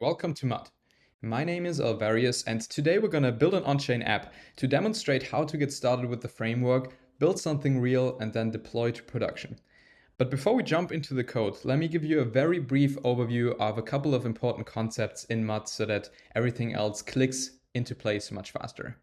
Welcome to Mud. My name is Alvarius, and today we're going to build an on-chain app to demonstrate how to get started with the framework, build something real, and then deploy to production. But before we jump into the code, let me give you a very brief overview of a couple of important concepts in Mud so that everything else clicks into place much faster.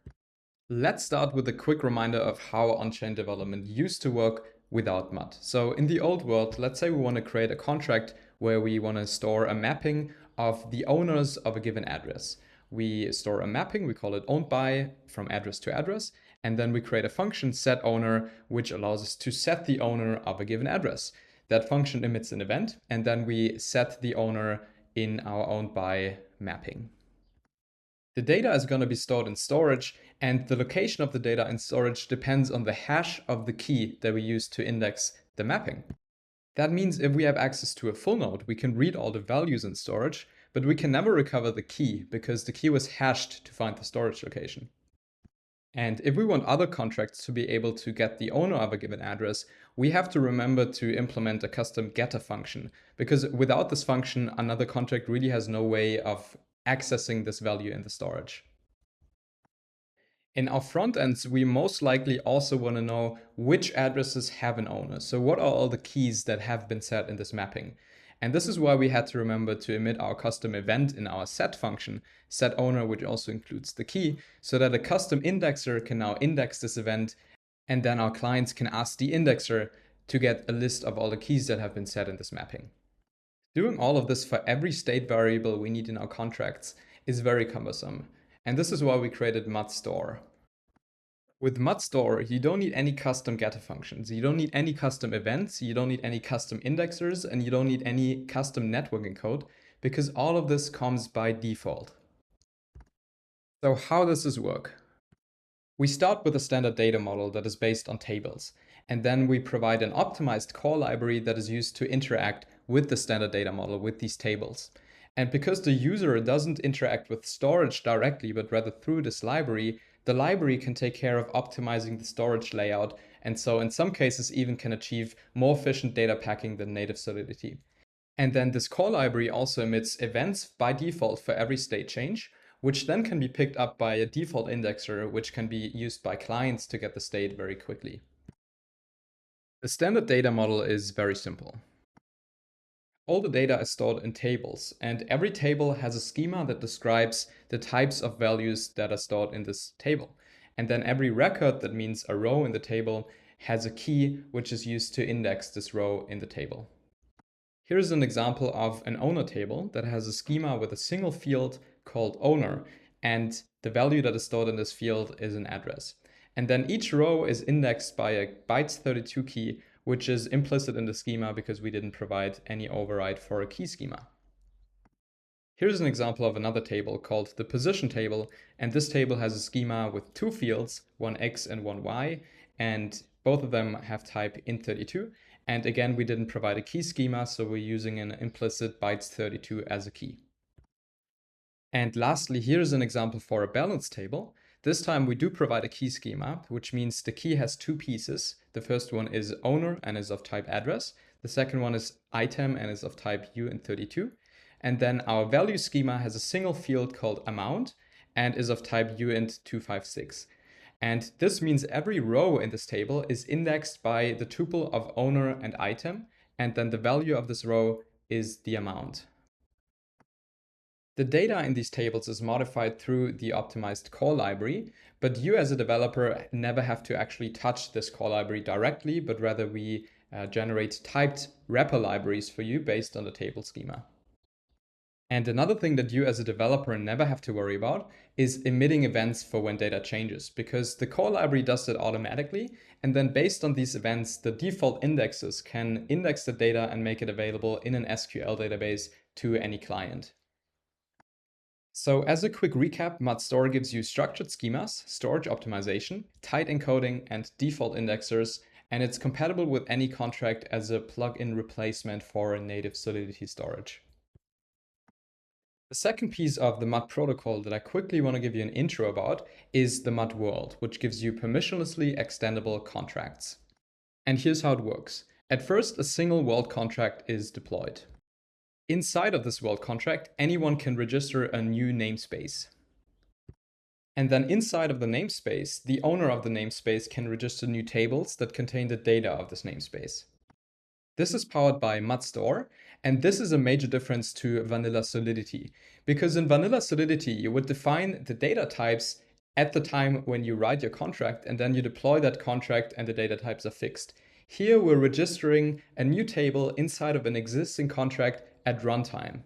Let's start with a quick reminder of how on-chain development used to work without Mud. So in the old world, let's say we want to create a contract where we want to store a mapping of the owners of a given address. We store a mapping, we call it owned by, from address to address, and then we create a function setOwner, which allows us to set the owner of a given address. That function emits an event, and then we set the owner in our owned by mapping. The data is going to be stored in storage, and the location of the data in storage depends on the hash of the key that we use to index the mapping. That means if we have access to a full node, we can read all the values in storage, but we can never recover the key because the key was hashed to find the storage location. And if we want other contracts to be able to get the owner of a given address, we have to remember to implement a custom getter function, because without this function, another contract really has no way of accessing this value in the storage. In our front ends, we most likely also want to know which addresses have an owner. So what are all the keys that have been set in this mapping? And this is why we had to remember to emit our custom event in our set function, setOwner, which also includes the key, so that a custom indexer can now index this event, and then our clients can ask the indexer to get a list of all the keys that have been set in this mapping. Doing all of this for every state variable we need in our contracts is very cumbersome. And this is why we created mudStore. With mudStore, you don't need any custom getter functions. You don't need any custom events. You don't need any custom indexers, and you don't need any custom networking code because all of this comes by default. So how does this work? We start with a standard data model that is based on tables, and then we provide an optimized core library that is used to interact with the standard data model with these tables. And because the user doesn't interact with storage directly, but rather through this library, the library can take care of optimizing the storage layout, and so in some cases even can achieve more efficient data packing than native Solidity. And then this core library also emits events by default for every state change, which then can be picked up by a default indexer, which can be used by clients to get the state very quickly. The standard data model is very simple. All the data is stored in tables, and every table has a schema that describes the types of values that are stored in this table. And then every record, that means a row in the table, has a key which is used to index this row in the table. Here's an example of an owner table that has a schema with a single field called owner, and the value that is stored in this field is an address. And then each row is indexed by a bytes32 key, which is implicit in the schema because we didn't provide any override for a key schema. Here's an example of another table called the position table, and this table has a schema with two fields, one x and one y, and both of them have type int32. And again, we didn't provide a key schema, so we're using an implicit bytes32 as a key. And lastly, here's an example for a balance table. This time we do provide a key schema, which means the key has two pieces. The first one is owner and is of type address. The second one is item and is of type uint32. And then our value schema has a single field called amount and is of type uint256. And this means every row in this table is indexed by the tuple of owner and item, and then the value of this row is the amount. The data in these tables is modified through the optimized core library, but you as a developer never have to actually touch this core library directly, but rather we generate typed wrapper libraries for you based on the table schema. And another thing that you as a developer never have to worry about is emitting events for when data changes, because the core library does that automatically. And then based on these events, the default indexes can index the data and make it available in an SQL database to any client. So as a quick recap, mudStore gives you structured schemas, storage optimization, tight encoding, and default indexers, and it's compatible with any contract as a plug-in replacement for a native Solidity storage. The second piece of the Mud protocol that I quickly want to give you an intro about is the Mud world, which gives you permissionlessly extendable contracts. And here's how it works. At first, a single world contract is deployed. Inside of this world contract, anyone can register a new namespace. And then inside of the namespace, the owner of the namespace can register new tables that contain the data of this namespace. This is powered by mud_store, and this is a major difference to vanilla Solidity, because in vanilla Solidity, you would define the data types at the time when you write your contract, and then you deploy that contract and the data types are fixed. Here, we're registering a new table inside of an existing contract at runtime.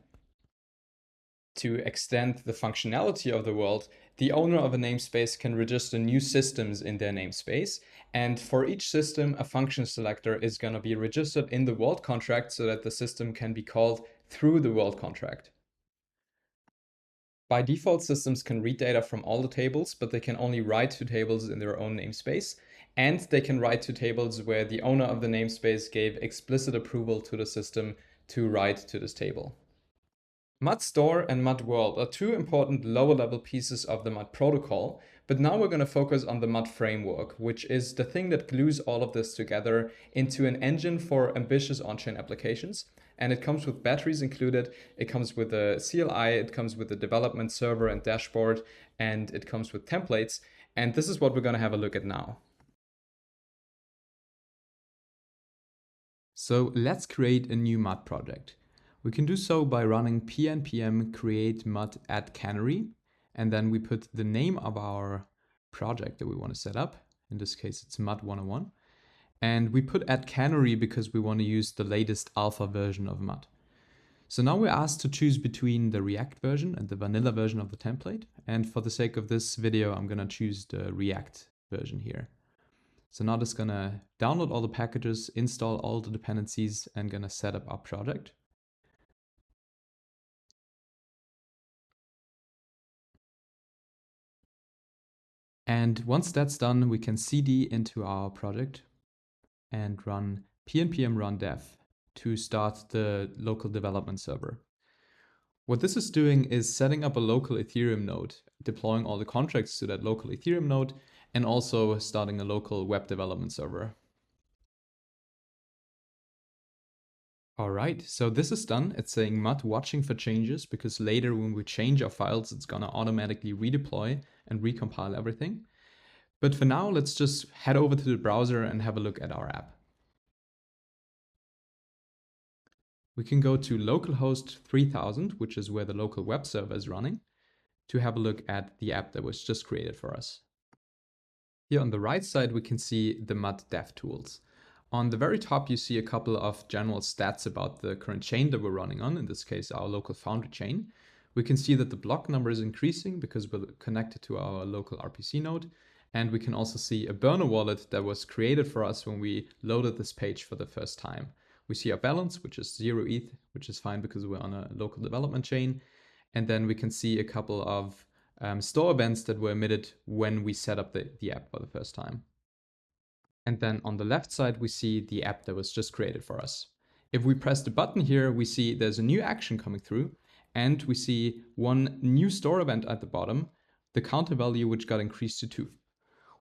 To extend the functionality of the world, the owner of a namespace can register new systems in their namespace. And for each system, a function selector is going to be registered in the world contract so that the system can be called through the world contract. By default, systems can read data from all the tables, but they can only write to tables in their own namespace. And they can write to tables where the owner of the namespace gave explicit approval to the system to write to this table. mud_store and mud_world are two important lower level pieces of the mud protocol, but now we're going to focus on the mud framework, which is the thing that glues all of this together into an engine for ambitious on-chain applications. And it comes with batteries included, it comes with a CLI, it comes with a development server and dashboard, and it comes with templates. And this is what we're going to have a look at now. So let's create a new mud project. We can do so by running pnpm create mud add canary, and then we put the name of our project that we want to set up. In this case, it's mud 101. And we put add canary because we want to use the latest alpha version of mud. So now we're asked to choose between the React version and the vanilla version of the template. And for the sake of this video, I'm going to choose the React version here. So now just going to download all the packages, install all the dependencies, and going to set up our project. And once that's done, we can cd into our project and run pnpm run dev to start the local development server. What this is doing is setting up a local Ethereum node, deploying all the contracts to that local Ethereum node, and also starting a local web development server. All right, so this is done. It's saying mud watching for changes, because later when we change our files, it's gonna automatically redeploy and recompile everything. But for now, let's just head over to the browser and have a look at our app. We can go to localhost 3000, which is where the local web server is running, to have a look at the app that was just created for us. Here on the right side, we can see the mud dev tools. On the very top, you see a couple of general stats about the current chain that we're running on, in this case, our local Foundry chain. We can see that the block number is increasing because we're connected to our local RPC node. And we can also see a burner wallet that was created for us when we loaded this page for the first time. We see our balance, which is 0 ETH, which is fine because we're on a local development chain. And then we can see a couple of store events that were emitted when we set up the app for the first time. And then on the left side, we see the app that was just created for us. If we press the button here, we see there's a new action coming through, and we see one new store event at the bottom, the counter value, which got increased to 2.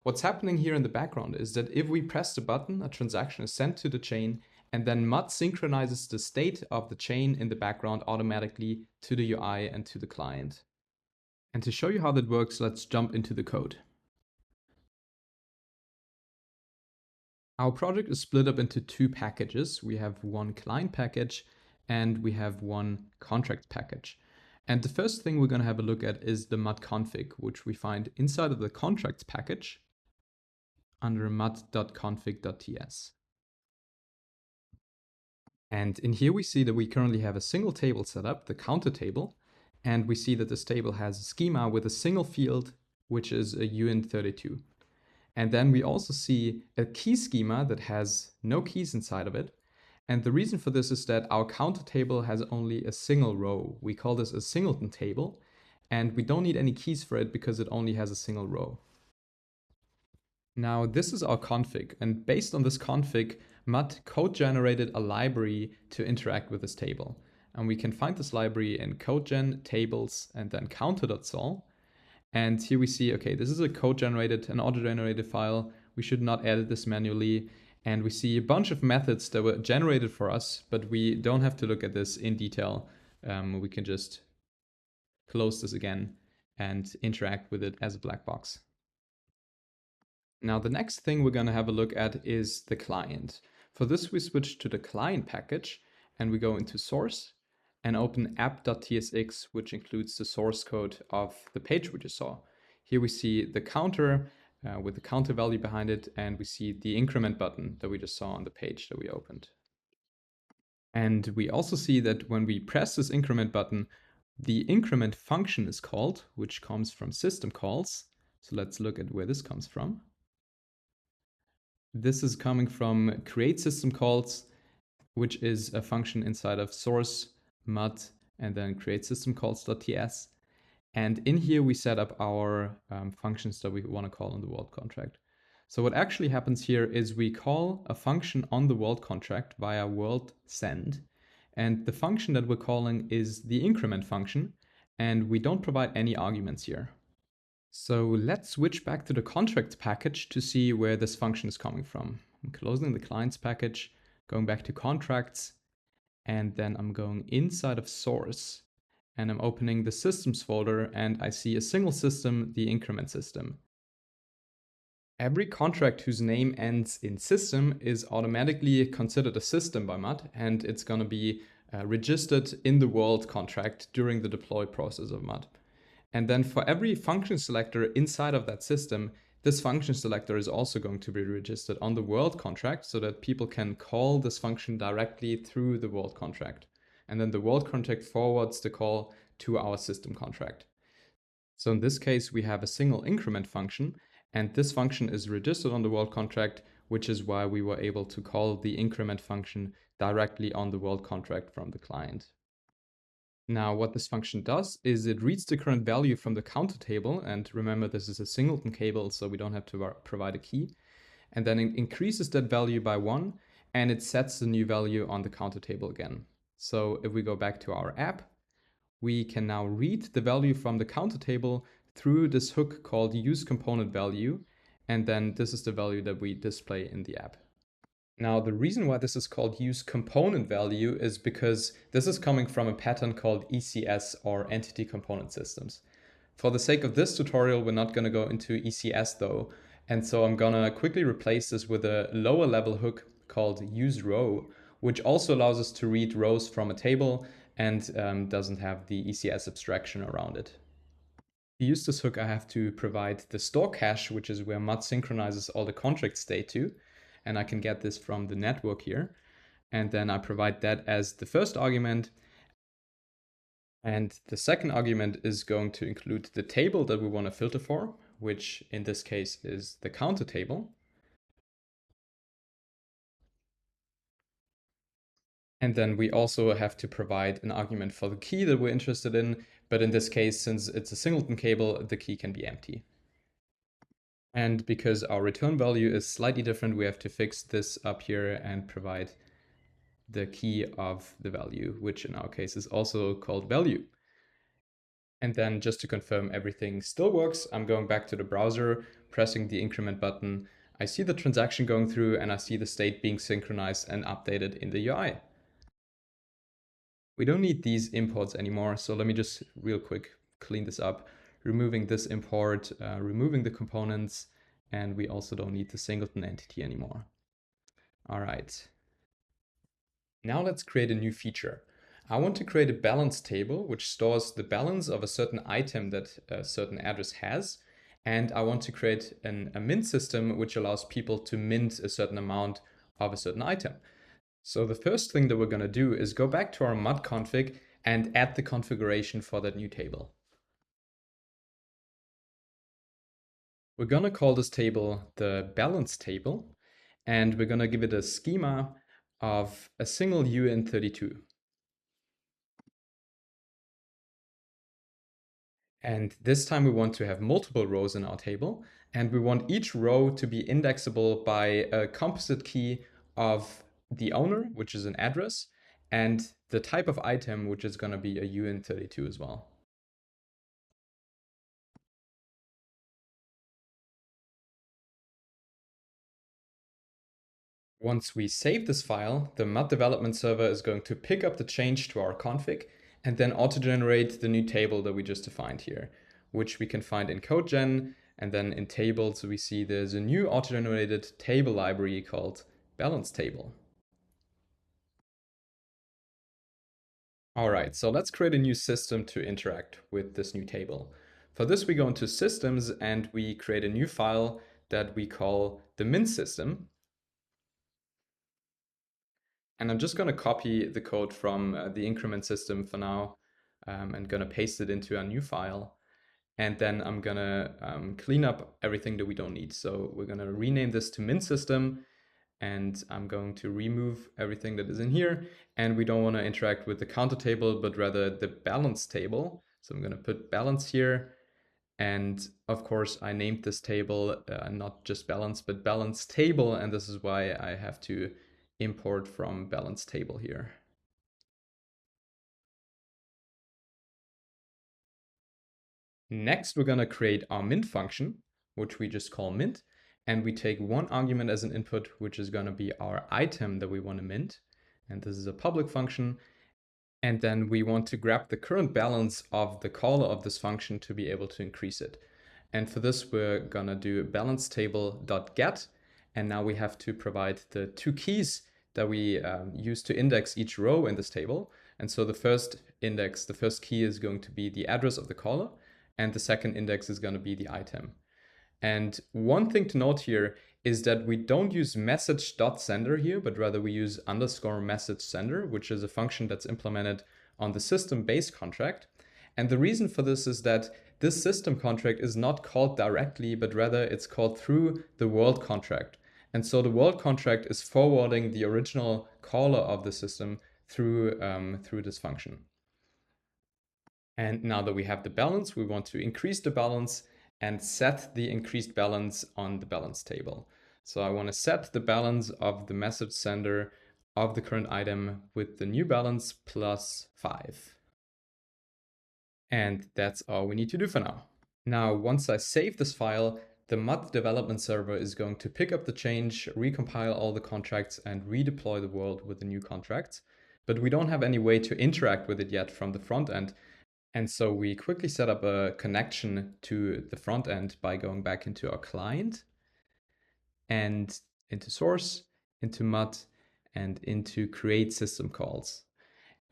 What's happening here in the background is that if we press the button, a transaction is sent to the chain, and then mud synchronizes the state of the chain in the background automatically to the UI and to the client. And to show you how that works, let's jump into the code. Our project is split up into 2 packages. We have one client package and we have one contract package. And the first thing we're going to have a look at is the mud config, which we find inside of the contracts package under mud.config.ts. And in here we see that we currently have a single table set up, the counter table, and we see that this table has a schema with a single field, which is a uint32. And then we also see a key schema that has no keys inside of it. And the reason for this is that our counter table has only a single row. We call this a singleton table, and we don't need any keys for it because it only has a single row. Now this is our config, and based on this config, mud code generated a library to interact with this table. And we can find this library in CodeGen, tables, and then counter.sol. And here we see, okay, this is a code generated, an auto-generated file. We should not edit this manually. And we see a bunch of methods that were generated for us, but we don't have to look at this in detail. We can just close this again and interact with it as a black box. Now, the next thing we're going to have a look at is the client. For this, we switch to the client package and we go into source and open app.tsx, which includes the source code of the page we just saw. Here we see the counter with the counter value behind it, and we see the increment button that we just saw on the page that we opened. And we also see that when we press this increment button, the increment function is called, which comes from system calls. So let's look at where this comes from. This is coming from create system calls, which is a function inside of source mud and then create system calls.ts. And in here, we set up our functions that we want to call on the world contract. So what actually happens here is we call a function on the world contract via world send. And the function that we're calling is the increment function. And we don't provide any arguments here. So let's switch back to the contracts package to see where this function is coming from. I'm closing the clients package, going back to contracts, and then I'm going inside of source and I'm opening the systems folder and I see a single system, the increment system. Every contract whose name ends in system is automatically considered a system by MUD, and it's going to be registered in the world contract during the deploy process of MUD. And then for every function selector inside of that system, this function selector is also going to be registered on the world contract so that people can call this function directly through the world contract. And then the world contract forwards the call to our system contract. So in this case, we have a single increment function, and this function is registered on the world contract, which is why we were able to call the increment function directly on the world contract from the client. Now, what this function does is it reads the current value from the counter table. And remember, this is a singleton cable, so we don't have to provide a key. And then it increases that value by 1, and it sets the new value on the counter table again. So if we go back to our app, we can now read the value from the counter table through this hook called useComponentValue. And then this is the value that we display in the app. Now, the reason why this is called useComponentValue is because this is coming from a pattern called ECS, or Entity Component Systems. For the sake of this tutorial, we're not going to go into ECS though. And so I'm going to quickly replace this with a lower level hook called useRow, which also allows us to read rows from a table and doesn't have the ECS abstraction around it. To use this hook, I have to provide the store cache, which is where MUD synchronizes all the contract state to. And I can get this from the network here. And then I provide that as the first argument. And the second argument is going to include the table that we want to filter for, which in this case is the counter table. And then we also have to provide an argument for the key that we're interested in. But in this case, since it's a singleton cable, the key can be empty. And because our return value is slightly different, we have to fix this up here and provide the key of the value, which in our case is also called value. And then just to confirm everything still works, I'm going back to the browser, pressing the increment button. I see the transaction going through and I see the state being synchronized and updated in the UI. We don't need these imports anymore, so let me just real quick clean this up, removing this import, removing the components, and we also don't need the singleton entity anymore. All right. Now let's create a new feature. I want to create a balance table which stores the balance of a certain item that a certain address has. And I want to create a mint system which allows people to mint a certain amount of a certain item. So the first thing that we're going to do is go back to our MUD config and add the configuration for that new table. We're going to call this table the balance table, and we're going to give it a schema of a single uint32. And this time we want to have multiple rows in our table, and we want each row to be indexable by a composite key of the owner, which is an address, and the type of item, which is going to be a uint32 as well. Once we save this file, the MUD development server is going to pick up the change to our config and then auto-generate the new table that we just defined here, which we can find in CodeGen. And then in tables, we see there's a new auto-generated table library called balance table. All right, so let's create a new system to interact with this new table. For this, we go into systems and we create a new file that we call the min system. And I'm just going to copy the code from the increment system for now and going to paste it into a new file. And then I'm going to clean up everything that we don't need. So we're going to rename this to min system. And I'm going to remove everything that is in here. And we don't want to interact with the counter table, but rather the balance table. So I'm going to put balance here. And of course, I named this table not just balance, but balance table. And this is why I have to import from balance table here. Next, we're going to create our mint function, which we just call mint. And we take one argument as an input, which is going to be our item that we want to mint. And this is a public function. And then we want to grab the current balance of the caller of this function to be able to increase it. And for this, we're going to do balance table.get. And now we have to provide the two keys that we use to index each row in this table. And so the first key is going to be the address of the caller. And the second index is going to be the item. And one thing to note here is that we don't use message.sender here, but rather we use underscore message sender, which is a function that's implemented on the system base contract. And the reason for this is that this system contract is not called directly, but rather it's called through the world contract. And so the world contract is forwarding the original caller of the system through this function. And now that we have the balance, we want to increase the balance and set the increased balance on the balance table. So I want to set the balance of the message sender of the current item with the new balance plus 5. And that's all we need to do for now. Now, once I save this file, the MUD development server is going to pick up the change, recompile all the contracts, and redeploy the world with the new contracts. But we don't have any way to interact with it yet from the front end. And so we quickly set up a connection to the front end by going back into our client and into source, into MUD, and into create system calls.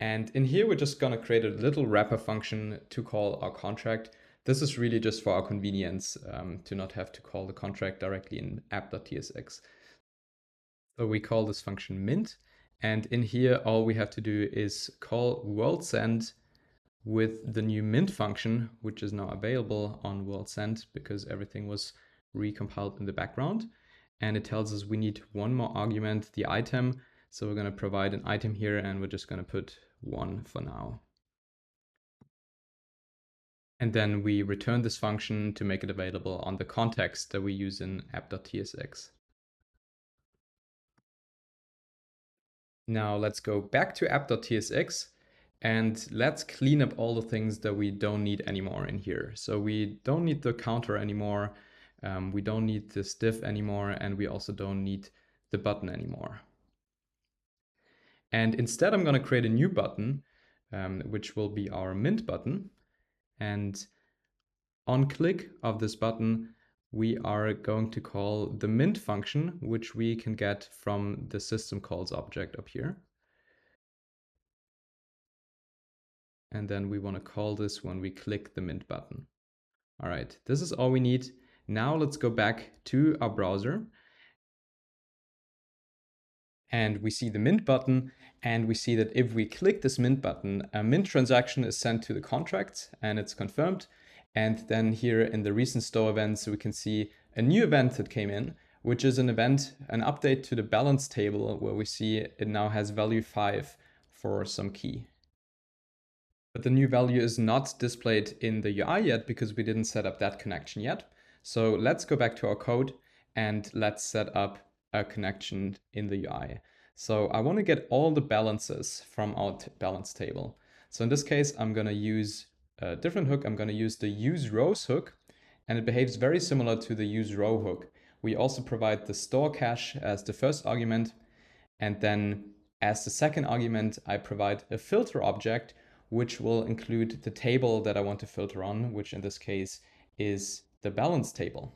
And in here, we're just going to create a little wrapper function to call our contract. This is really just for our convenience to not have to call the contract directly in app.tsx. So we call this function mint. And in here, all we have to do is call world send with the new mint function, which is now available on world send because everything was recompiled in the background. And it tells us we need one more argument, the item. So we're going to provide an item here, and we're just going to put 1 for now. And then we return this function to make it available on the context that we use in app.tsx. Now let's go back to app.tsx and let's clean up all the things that we don't need anymore in here. So we don't need the counter anymore. We don't need this div anymore. And we also don't need the button anymore. And instead, I'm going to create a new button, which will be our mint button. And on click of this button, we are going to call the mint function, which we can get from the system calls object up here. And then we want to call this when we click the mint button. All right, this is all we need. Now let's go back to our browser. And we see the mint button, and we see that if we click this mint button, a mint transaction is sent to the contract and it's confirmed. And then here in the recent store events, we can see a new event that came in, which is an event, an update to the balance table where we see it now has value 5 for some key. But the new value is not displayed in the UI yet because we didn't set up that connection yet. So let's go back to our code and let's set up a connection in the UI. So I want to get all the balances from our balance table. So in this case, I'm going to use a different hook. I'm going to use the use rows hook, and it behaves very similar to the use row hook. We also provide the store cache as the first argument, And then as the second argument, I provide a filter object, which will include the table that I want to filter on, which in this case is the balance table.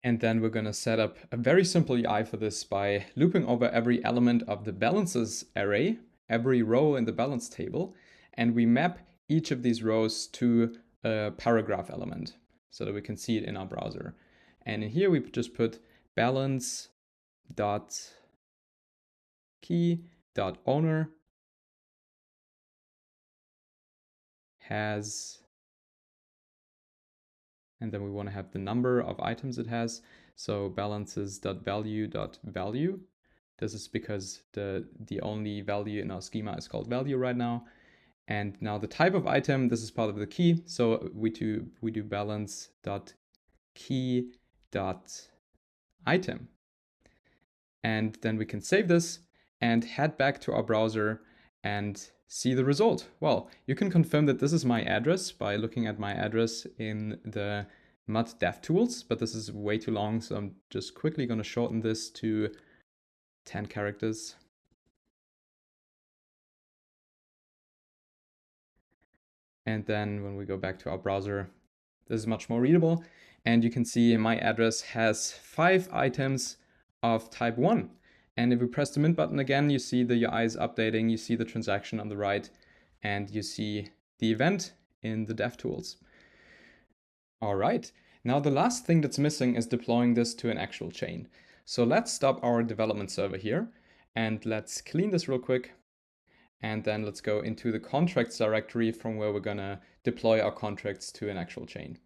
And then we're going to set up a very simple UI for this by looping over every element of the balances array, every row in the balance table, and we map each of these rows to a paragraph element so that we can see it in our browser. And in here we just put balance dot key dot owner has, and then we want to have the number of items it has. So balances.value.value. This is because the only value in our schema is called value right now. And now the type of item, this is part of the key. So we do balance.key.item. And then we can save this and head back to our browser and see the result. Well, you can confirm that this is my address by looking at my address in the Mud DevTools, but this is way too long, so I'm just quickly going to shorten this to 10 characters. And then when we go back to our browser, this is much more readable. And you can see my address has 5 items of type 1. And if we press the Mint button again, you see the UI is updating, you see the transaction on the right, and you see the event in the DevTools. All right, now the last thing that's missing is deploying this to an actual chain. So let's stop our development server here, and let's clean this real quick. And then let's go into the contracts directory from where we're gonna deploy our contracts to an actual chain.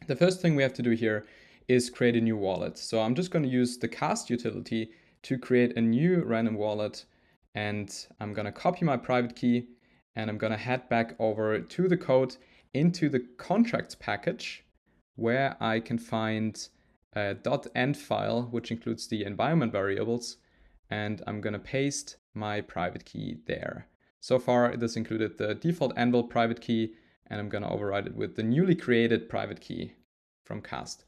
The first thing we have to do here is create a new wallet. So I'm just gonna use the cast utility to create a new random wallet, and I'm gonna copy my private key, and I'm gonna head back over to the code into the contracts package, where I can find a .env file, which includes the environment variables, and I'm gonna paste my private key there. So far, this included the default Anvil private key, and I'm gonna override it with the newly created private key from cast.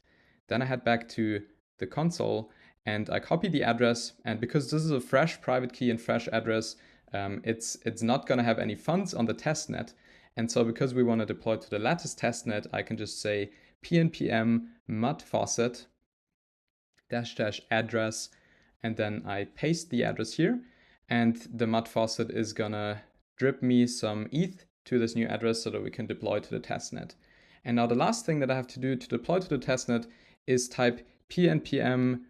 Then I head back to the console and I copy the address, and because this is a fresh private key and fresh address, it's not gonna have any funds on the testnet. And so because we wanna deploy to the lattice testnet, I can just say pnpm mud faucet --address, and then I paste the address here, and the mud faucet is gonna drip me some ETH to this new address so that we can deploy to the testnet. And now the last thing that I have to do to deploy to the testnet is type pnpm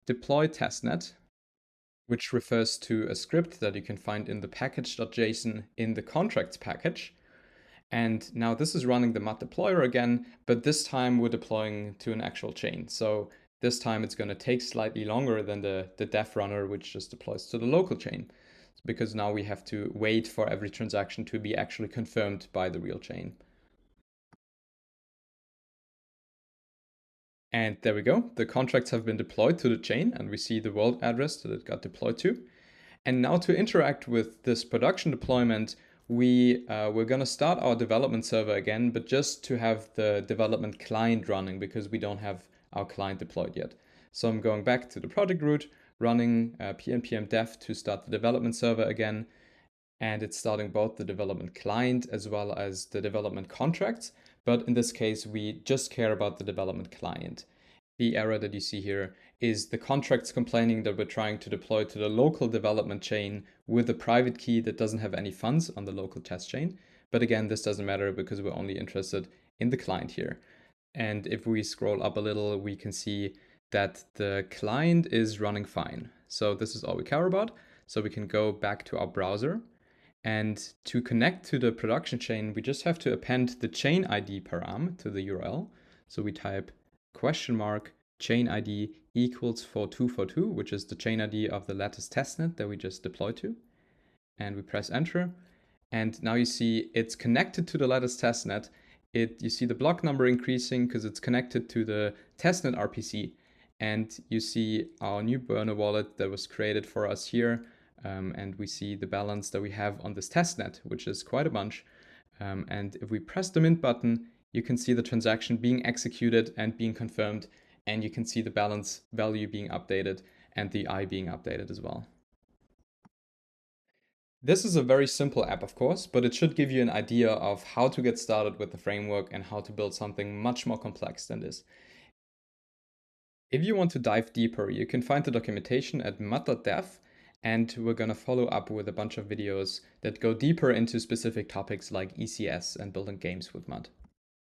deploy testnet, which refers to a script that you can find in the package.json in the contracts package. And now this is running the mud deployer again, but this time we're deploying to an actual chain. So this time it's going to take slightly longer than the dev runner, which just deploys to the local chain, because now we have to wait for every transaction to be actually confirmed by the real chain. And there we go. The contracts have been deployed to the chain, and we see the world address that it got deployed to. And now to interact with this production deployment, we're going to start our development server again, but just to have the development client running because we don't have our client deployed yet. So I'm going back to the project root, running pnpm dev to start the development server again. And it's starting both the development client as well as the development contracts. But in this case, we just care about the development client. The error that you see here is the contracts complaining that we're trying to deploy to the local development chain with a private key that doesn't have any funds on the local test chain. But again, this doesn't matter because we're only interested in the client here. And if we scroll up a little, we can see that the client is running fine. So this is all we care about. So we can go back to our browser. And to connect to the production chain, we just have to append the chain ID param to the URL. So we type $chain ID equals 4242, which is the chain ID of the lattice testnet that we just deployed to. And we press enter. And now you see it's connected to the lattice testnet. You see the block number increasing because it's connected to the testnet RPC. And you see our new burner wallet that was created for us here. And we see the balance that we have on this testnet, which is quite a bunch. And if we press the mint button, you can see the transaction being executed and being confirmed, and you can see the balance value being updated and the I being updated as well. This is a very simple app, of course, but it should give you an idea of how to get started with the framework and how to build something much more complex than this. If you want to dive deeper, you can find the documentation at mud.dev, and we're going to follow up with a bunch of videos that go deeper into specific topics like ECS and building games with Mud.